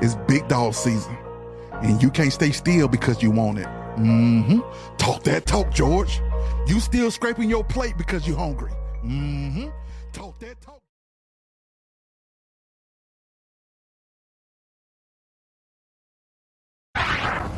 It's big dog season, and you can't stay still because you want it. Talk that talk, George. You still scraping your plate because you're hungry. Talk that talk.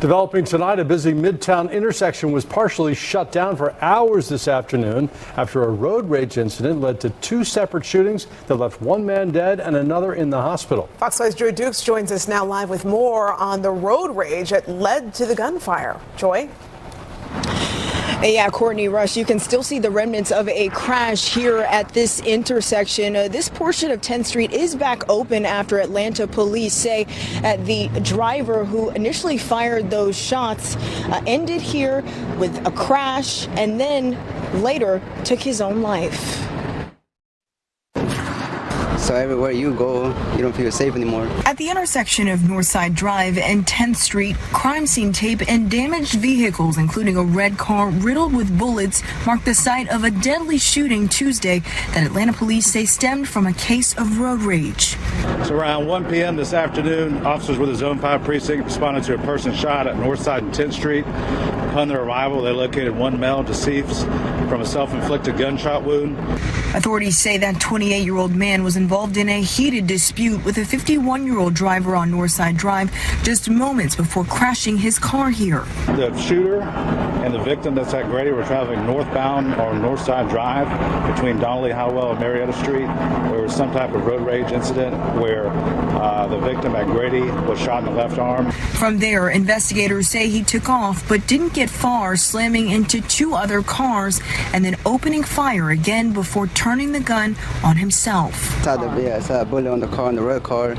Developing tonight, a busy Midtown intersection was partially shut down for hours this afternoon after a road rage incident led to two separate shootings that left one man dead and another in the hospital. Fox 5's Joy Dukes joins us now live with more on the road rage that led to the gunfire. Joy? Yeah, Courtney, Rush, you can still see the remnants of a crash here at this intersection. This portion of 10th Street is back open after Atlanta police say the driver who initially fired those shots ended here with a crash and then later took his own life. So everywhere you go, you don't feel safe anymore. At the intersection of Northside Drive and 10th Street, crime scene tape and damaged vehicles, including a red car riddled with bullets, marked the site of a deadly shooting Tuesday that Atlanta police say stemmed from a case of road rage. So around 1 p.m. this afternoon, officers with the Zone 5 precinct responded to a person shot at Northside and 10th Street. Upon their arrival, they located one male deceased from a self-inflicted gunshot wound. Authorities say that 28-year-old man was involved in a heated dispute with a 51-year-old driver on Northside Drive just moments before crashing his car here. The shooter and the victim that's at Grady were traveling northbound on Northside Drive between Donnelly, Howell, and Marietta Street. There was some type of road rage incident where the victim at Grady was shot in the left arm. From there, investigators say he took off but didn't get far, slamming into two other cars and then opening fire again before turning the gun on himself. I saw a bullet on the car, on the red car.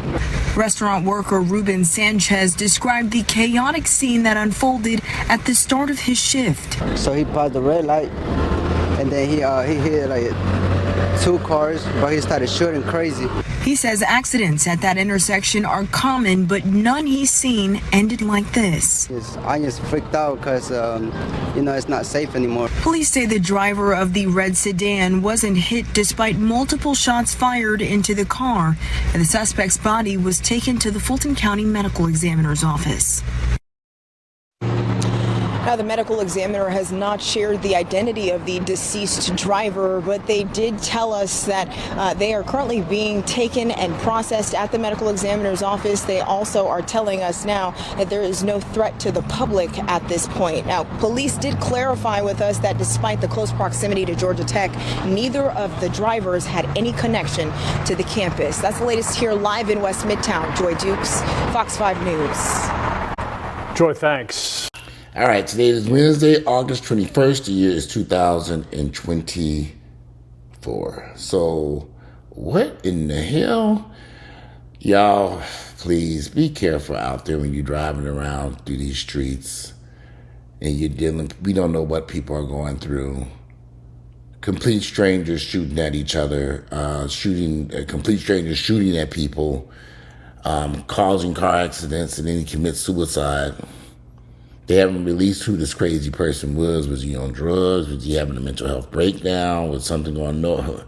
Restaurant worker Ruben Sanchez described the chaotic scene that unfolded at the start of his shift. So he passed the red light, and then he hit like two cars, but he started shooting crazy. He says accidents at that intersection are common, but none he's seen ended like this. I just freaked out because, it's not safe anymore. Police say the driver of the red sedan wasn't hit despite multiple shots fired into the car, and the suspect's body was taken to the Fulton County Medical Examiner's office. Now, the medical examiner has not shared the identity of the deceased driver, but they did tell us that they are currently being taken and processed at the medical examiner's office. They also are telling us now that there is no threat to the public at this point. Now, police did clarify with us that despite the close proximity to Georgia Tech, neither of the drivers had any connection to the campus. That's the latest here live in West Midtown. Joy Dukes, Fox 5 News. Joy, thanks. All right, today is Wednesday, August 21st. The year is 2024. So, what in the hell? Y'all, please be careful out there when you're driving around through these streets and we don't know what people are going through. Complete strangers shooting at each other, complete strangers shooting at people, causing car accidents, and then he commits suicide. They haven't released who this crazy person was. Was he on drugs? Was he having a mental health breakdown? Was something going on?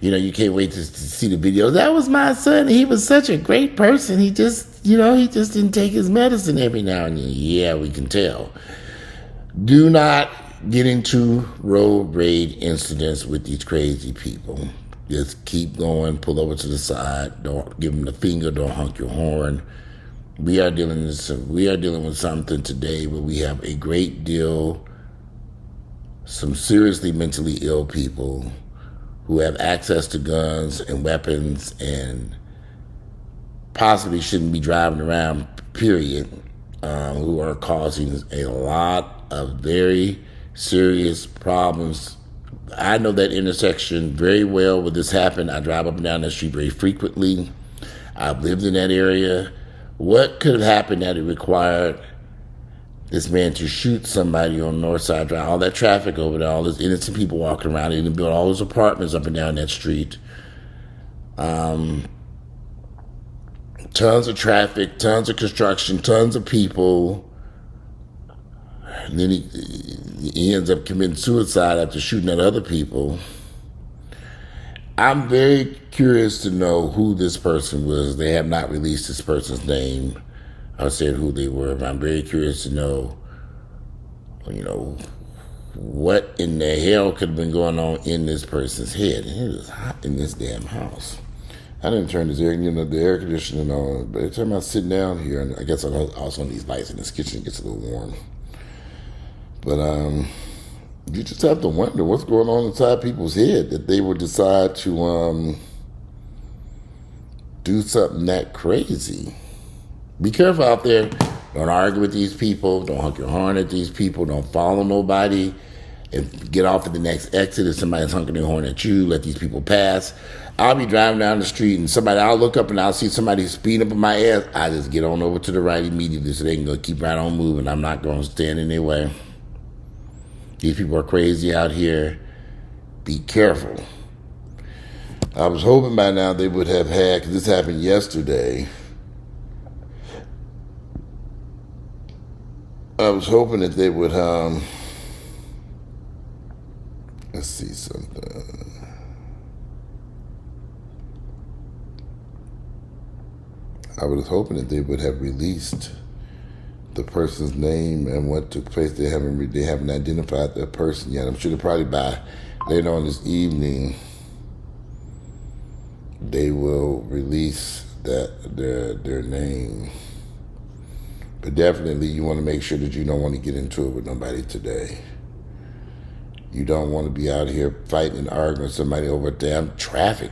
You can't wait to see the video. That was my son. He was such a great person. He just didn't take his medicine every now and then. Yeah, we can tell. Do not get into road rage incidents with these crazy people. Just keep going. Pull over to the side. Don't give them the finger. Don't honk your horn. We are dealing with something today where we have a great deal, some seriously mentally ill people who have access to guns and weapons and possibly shouldn't be driving around, period, who are causing a lot of very serious problems. I know that intersection very well where this happened. I drive up and down that street very frequently. I've lived in that area. What could have happened that it required this man to shoot somebody on Northside Drive? All that traffic over there, all those innocent people walking around. He didn't build all those apartments up and down that street. Tons of traffic, tons of construction, tons of people. And then he ends up committing suicide after shooting at other people. I'm very curious to know who this person was. They have not released this person's name or said who they were, but I'm very curious to know, what in the hell could have been going on in this person's head. And it is hot in this damn house. I didn't turn this the air conditioning on, but every time I sit down here, and I guess I also need these lights in this kitchen, it gets a little warm. But you just have to wonder what's going on inside people's head that they would decide to do something that crazy. Be careful out there. Don't argue with these people. Don't honk your horn at these people. Don't follow nobody. And get off at the next exit if somebody's honking their horn at you. Let these people pass. I'll be driving down the street and I'll look up and I'll see somebody speeding up in my ass. I just get on over to the right immediately so they can go keep right on moving. I'm not going to stand in their way. These people are crazy out here. Be careful. I was hoping by now they would have had, because this happened yesterday, I was hoping that they would, let's see something. I was hoping that they would have released the person's name and what took place. They haven't identified that person yet. I'm sure that probably by later on this evening they will release their name. But definitely you want to make sure that you don't want to get into it with nobody today. You don't want to be out here fighting and arguing with somebody over damn traffic.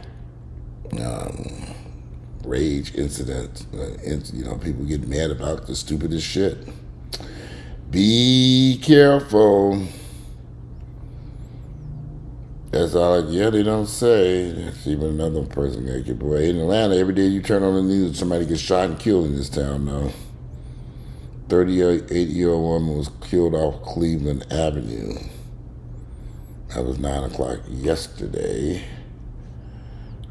Rage incidents. People get mad about the stupidest shit. Be careful. That's all. They don't say. That's even another person that get away. In Atlanta, every day you turn on the news, somebody gets shot and killed in this town now. 38-year-old woman was killed off Cleveland Avenue. That was 9 o'clock yesterday.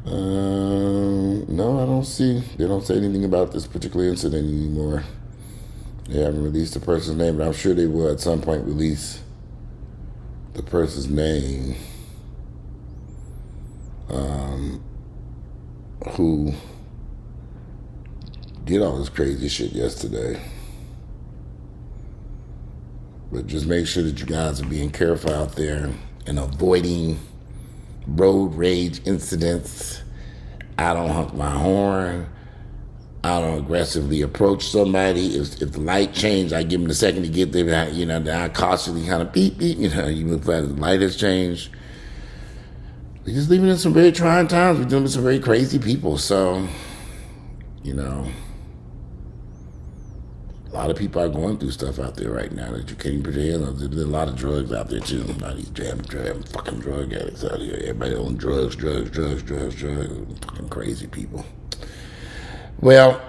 No, I don't see. They don't say anything about this particular incident anymore. They haven't released the person's name, but I'm sure they will at some point release the person's name. Who did all this crazy shit yesterday. But just make sure that you guys are being careful out there and avoiding road rage incidents. I don't honk my horn. I don't aggressively approach somebody. If the light change, I give them a second to get there. Then I cautiously kind of beep, beep. You look like the light has changed. We're just living in some very trying times. We're dealing with some very crazy people. So, a lot of people are going through stuff out there right now that you can't even pretend. There's a lot of drugs out there too. A lot of these damn fucking drug addicts out here. Everybody on drugs. Fucking crazy people. Well,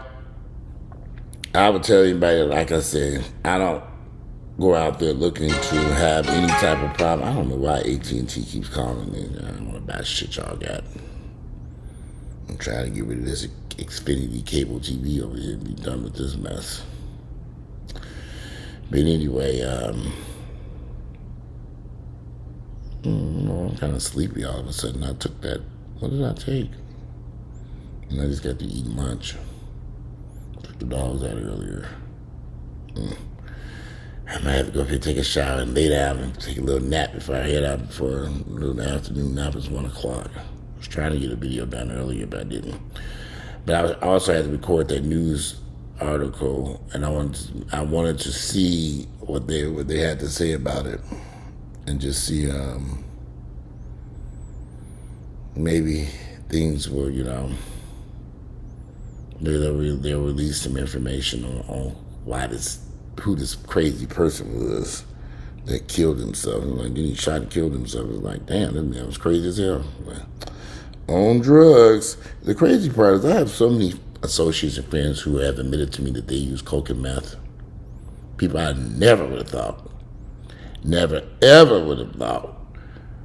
I would tell anybody, like I said, I don't go out there looking to have any type of problem. I don't know why AT&T keeps calling me. I don't want to buy shit y'all got. I'm trying to get rid of this Xfinity cable TV over here and be done with this mess. But anyway, I'm kind of sleepy all of a sudden. I took that. What did I take? And I just got to eat lunch. Took the dogs out earlier. I might have to go up here, take a shower, and lay down and take a little nap before I head out for a little afternoon nap. It's 1 o'clock. I was trying to get a video done earlier, but I didn't. But I also had to record that news article, and I wanted to see what they had to say about it, and just see maybe things were they'll release some information on who this crazy person was that killed himself. And then he shot and killed himself. It was like, damn, that man was crazy as hell. On drugs. The crazy part is I have so many associates and friends who have admitted to me that they use coke and meth. People I never would have thought, never ever would have thought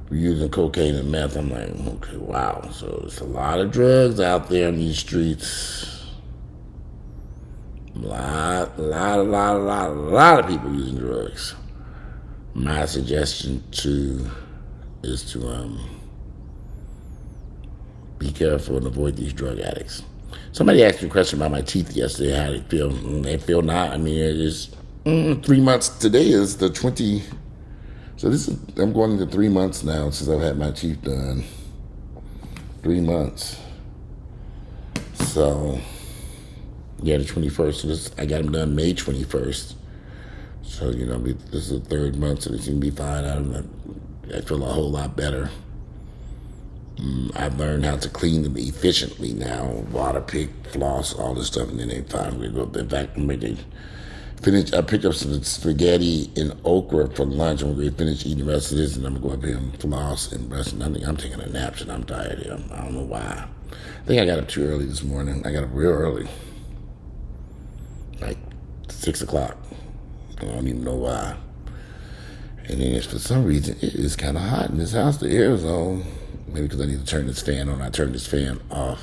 were using cocaine and meth. I'm like, okay, wow. So there's a lot of drugs out there in these streets. A lot of people using drugs. My suggestion is to Be careful and avoid these drug addicts. Somebody asked me a question about my teeth yesterday, how they feel. They feel not. I mean, it is 3 months. Today is the 20. So I'm going into 3 months now since I've had my teeth done. 3 months. So, yeah, the 21st. So I got them done May 21st. So, this is the 3rd month, so they seem to be fine. I feel a whole lot better. I've learned how to clean them efficiently now. Water pick, floss, all this stuff, and then they finally go. In fact, I picked up some spaghetti and okra for lunch. I'm going to finish eating the rest of this, and I'm going to go up here and floss and brush. And I think I'm taking a nap, and I'm tired. I don't know why. I think I got up too early this morning. I got up real early, like 6 o'clock. I don't even know why. And then for some reason, it is kind of hot in this house. The air is on. Maybe because I need to turn this fan on. I turned this fan off.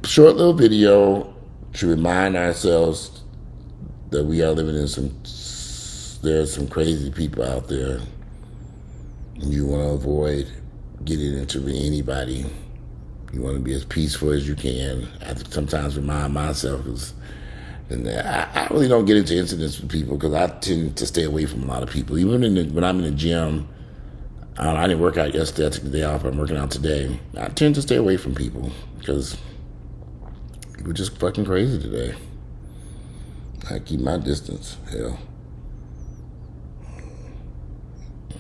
Short little video to remind ourselves that we are living in there's some crazy people out there. And you want to avoid getting into anybody. You want to be as peaceful as you can. I have to sometimes remind myself, because I really don't get into incidents with people because I tend to stay away from a lot of people. Even when I'm in the gym, I didn't work out yesterday. I took the day off. I'm working out today. I tend to stay away from people because people are just fucking crazy today. I keep my distance. Hell,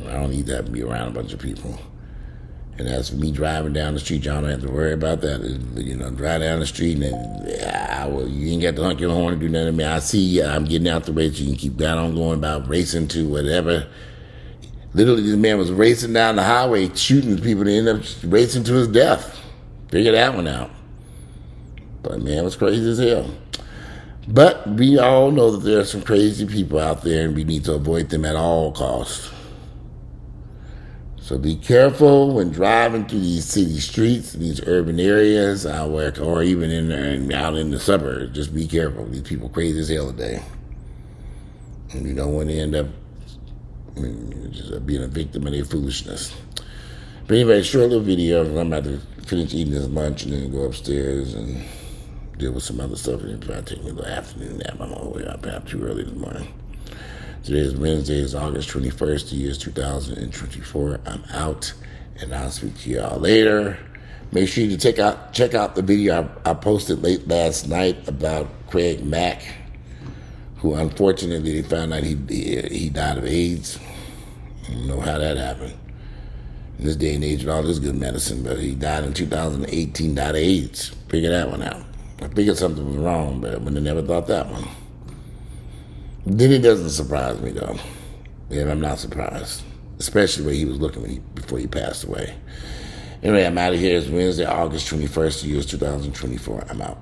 I don't need to have to be around a bunch of people. And as for me driving down the street, y'all don't have to worry about that. Drive down the street and you ain't got to honk your horn and do nothing to me. I see you. I'm getting out the race. You can keep that on going about racing to whatever. Literally, this man was racing down the highway, shooting people to end up racing to his death. Figure that one out. But man, it was crazy as hell. But we all know that there are some crazy people out there, and we need to avoid them at all costs. So be careful when driving through these city streets, these urban areas, or even out in the suburbs. Just be careful. These people crazy as hell today. And you don't want to end up just being a victim of their foolishness. But anyway, short little video. I'm about to finish eating this lunch and then go upstairs and deal with some other stuff. And try to take me a little afternoon nap. I'm all the way up too early this morning. Today is Wednesday, it's August 21st, the year is 2024. I'm out, and I'll speak to y'all later. Make sure you check out the video I posted late last night about Craig Mack, who unfortunately they found out he died of AIDS. I don't know how that happened in this day and age with all this good medicine, but he died in 2018, died of AIDS. Figure that one out. I figured something was wrong, but I would have never thought that one. Then it doesn't surprise me, though. And I'm not surprised, especially the way he was looking before he passed away. Anyway, I'm out of here. It's Wednesday, August 21st, the year 2024. I'm out.